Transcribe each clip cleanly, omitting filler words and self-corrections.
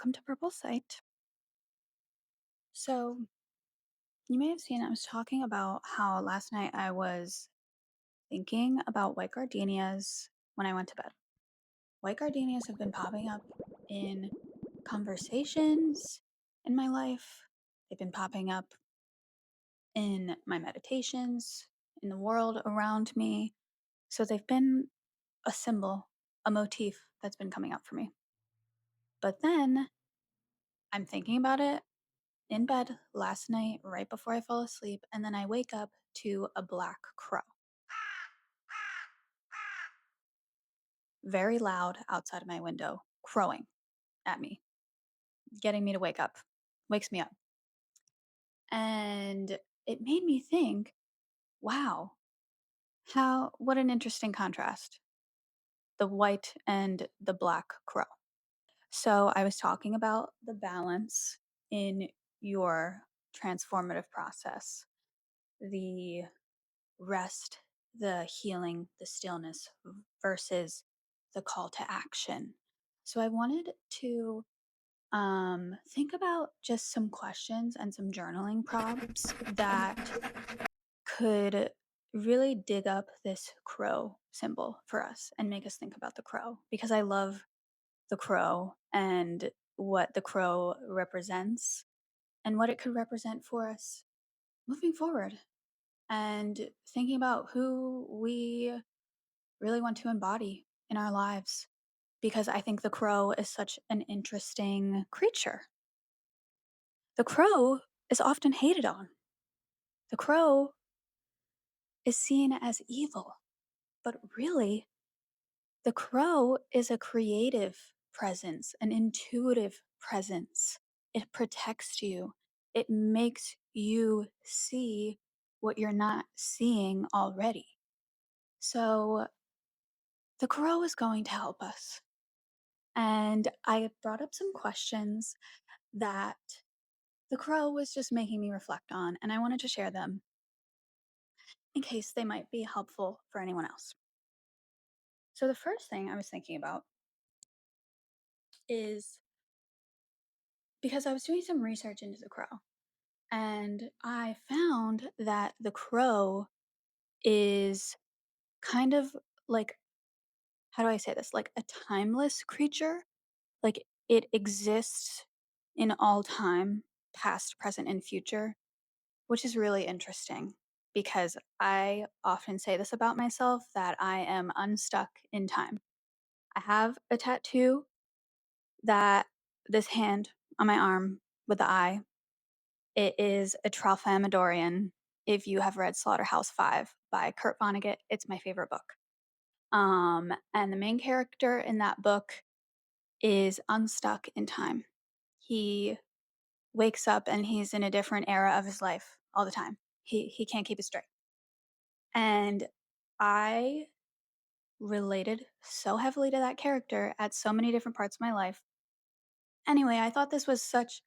welcome to Purple Sight. So, you may have seen I was talking about how last night I was thinking about white gardenias when I went to bed. White gardenias have been popping up in conversations in my life, they've been popping up in my meditations, in the world around me. So, they've been a symbol, a motif that's been coming up for me. But then I'm thinking about it in bed last night right before I fall asleep, and then I wake up to a black crow, very loud outside of my window, crowing at me, getting me to wake up, wakes me up. And it made me think, wow, what an interesting contrast, the white and the black crow. So I was talking about the balance in your transformative process, the rest, the healing, the stillness versus the call to action. So I wanted to think about just some questions and some journaling prompts that could really dig up this crow symbol for us and make us think about the crow because I love the crow and what the crow represents and what it could represent for us moving forward and thinking about who we really want to embody in our lives because I think the crow is such an interesting creature. The crow is often hated on. The crow is seen as evil, but really, the crow is a creative presence, an intuitive presence. It protects you, it makes you see what you're not seeing already. So, the crow is going to help us. And I brought up some questions that the crow was just making me reflect on, and I wanted to share them in case they might be helpful for anyone else. So, the first thing I was thinking about is because I was doing some research into the crow, and I found that the crow is kind of like, how do I say this? Like a timeless creature. Like it exists in all time, past, present, and future. Which is really interesting because I often say this about myself that I am unstuck in time. I have a tattoo that this hand on my arm with the eye, it is a Tralfamadorian. If you have read Slaughterhouse-Five by Kurt Vonnegut, it's my favorite book. And the main character in that book is unstuck in time. He wakes up and he's in a different era of his life all the time. He can't keep it straight. And I related so heavily to that character at so many different parts of my life. Anyway, I thought this was such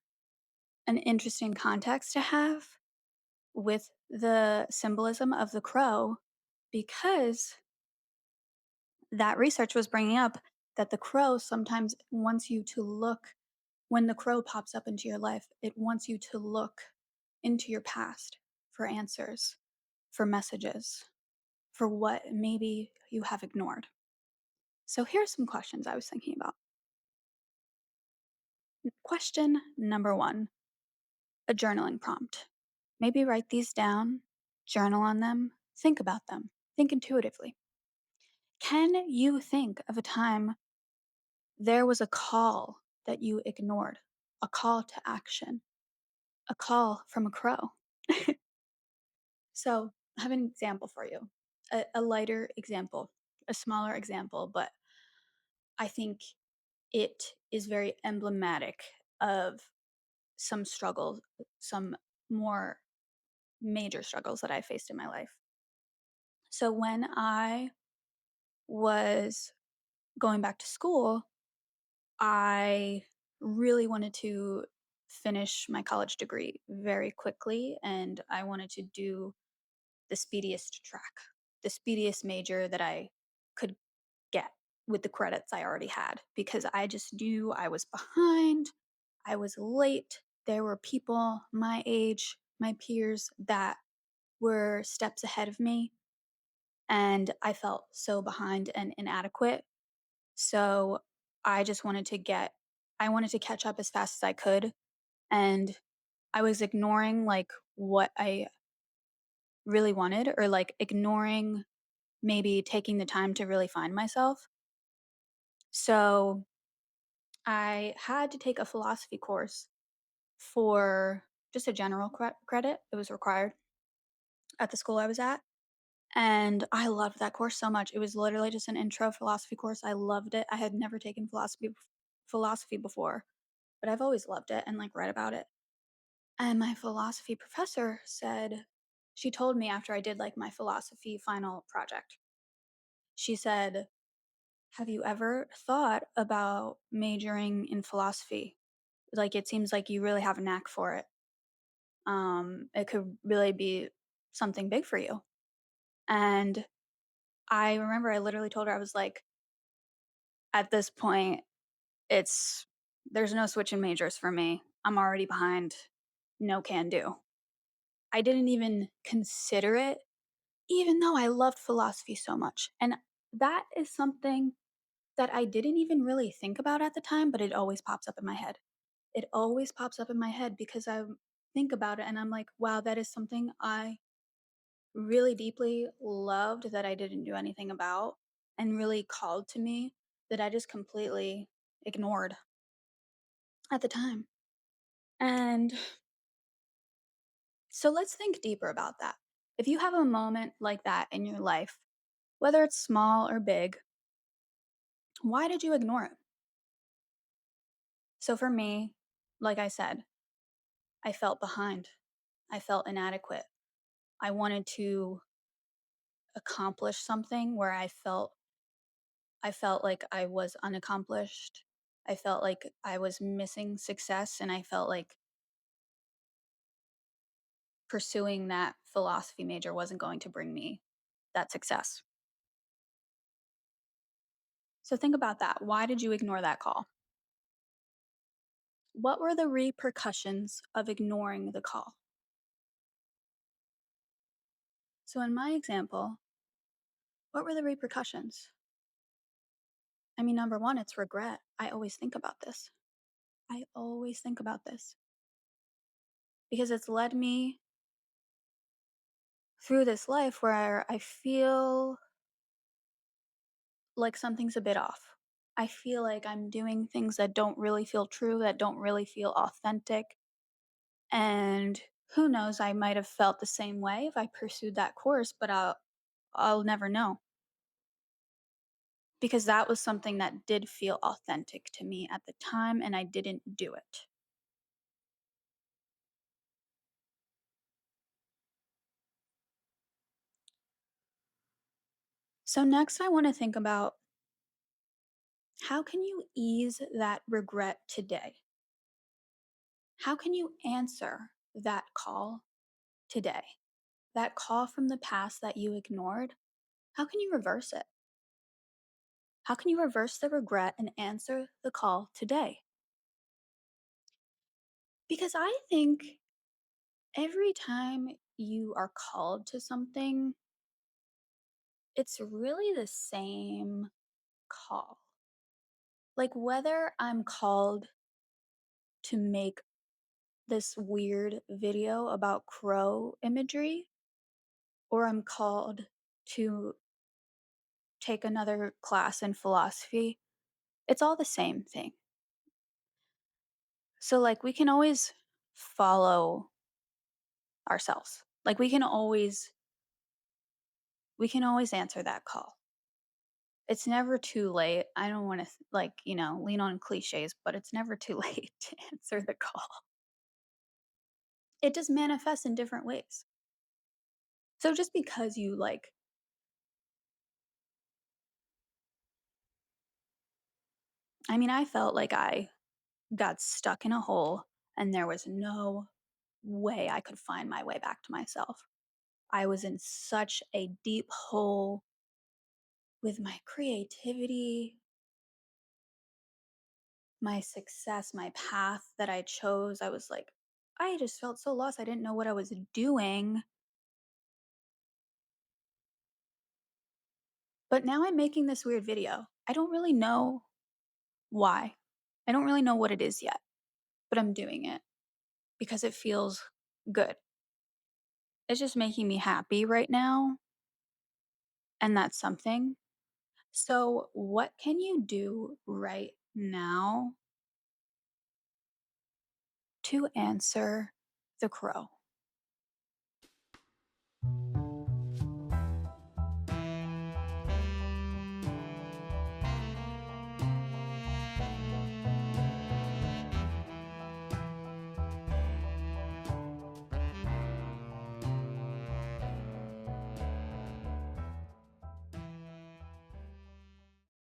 an interesting context to have with the symbolism of the crow because that research was bringing up that the crow sometimes wants you to look, when the crow pops up into your life, it wants you to look into your past for answers, for messages, for what maybe you have ignored. So here's some questions I was thinking about. Question number one, a journaling prompt. Maybe write these down, journal on them, think about them, think intuitively. Can you think of a time there was a call that you ignored, a call to action, a call from a crow? So I have an example for you, a lighter example, a smaller example, but I think it is very emblematic of some struggles, some more major struggles that I faced in my life. So when I was going back to school, I really wanted to finish my college degree very quickly and I wanted to do the speediest track, the speediest major that I could get with the credits I already had because I just knew I was behind. I was late. There were people my age, my peers, that were steps ahead of me, and I felt so behind and inadequate. So I just I wanted to catch up as fast as I could, and I was ignoring, like, what I really wanted, or, like, ignoring maybe taking the time to really find myself. So I had to take a philosophy course for just a general credit. It was required at the school I was at, and I loved that course so much. It was literally just an intro philosophy course. I loved it. I had never taken philosophy before, but I've always loved it and, like, read about it. And my philosophy professor said, she told me after I did, like, my philosophy final project, she said, "Have you ever thought about majoring in philosophy? Like, it seems like you really have a knack for it. It could really be something big for you." And I remember I literally told her, I was like, "At this point, it's there's no switching majors for me. I'm already behind. No can do." I didn't even consider it, even though I loved philosophy so much. And that is something that I didn't even really think about at the time, but it always pops up in my head. It always pops up in my head because I think about it and I'm like, wow, that is something I really deeply loved that I didn't do anything about, and really called to me, that I just completely ignored at the time. And so let's think deeper about that. If you have a moment like that in your life, whether it's small or big, why did you ignore it? So for me, like I said, I felt behind. I felt inadequate. I wanted to accomplish something where I felt like I was unaccomplished. I felt like I was missing success, and I felt like pursuing that philosophy major wasn't going to bring me that success. So think about that. Why did you ignore that call? What were the repercussions of ignoring the call? So in my example, what were the repercussions? I mean, number one, it's regret. I always think about this. I always think about this because it's led me through this life where I feel like something's a bit off. I feel like I'm doing things that don't really feel true, that don't really feel authentic. And who knows, I might have felt the same way if I pursued that course, but I'll never know, because that was something that did feel authentic to me at the time and I didn't do it. So next I want to think about, how can you ease that regret today? How can you answer that call today? That call from the past that you ignored, how can you reverse it? How can you reverse the regret and answer the call today? Because I think every time you are called to something, it's really the same call. Like, whether I'm called to make this weird video about crow imagery, or I'm called to take another class in philosophy, it's all the same thing. So, like, follow ourselves. Like, we can always answer that call. It's never too late. I don't wanna, like, lean on cliches, but it's never too late to answer the call. It just manifests in different ways. So just because you, like, I mean, I felt like I got stuck in a hole and there was no way I could find my way back to myself. I was in such a deep hole with my creativity, my success, my path that I chose. I was like, I just felt so lost. I didn't know what I was doing. But now I'm making this weird video. I don't really know why. I don't really know what it is yet, but I'm doing it because it feels good. It's just making me happy right now, and that's something. So, what can you do right now to answer the crow?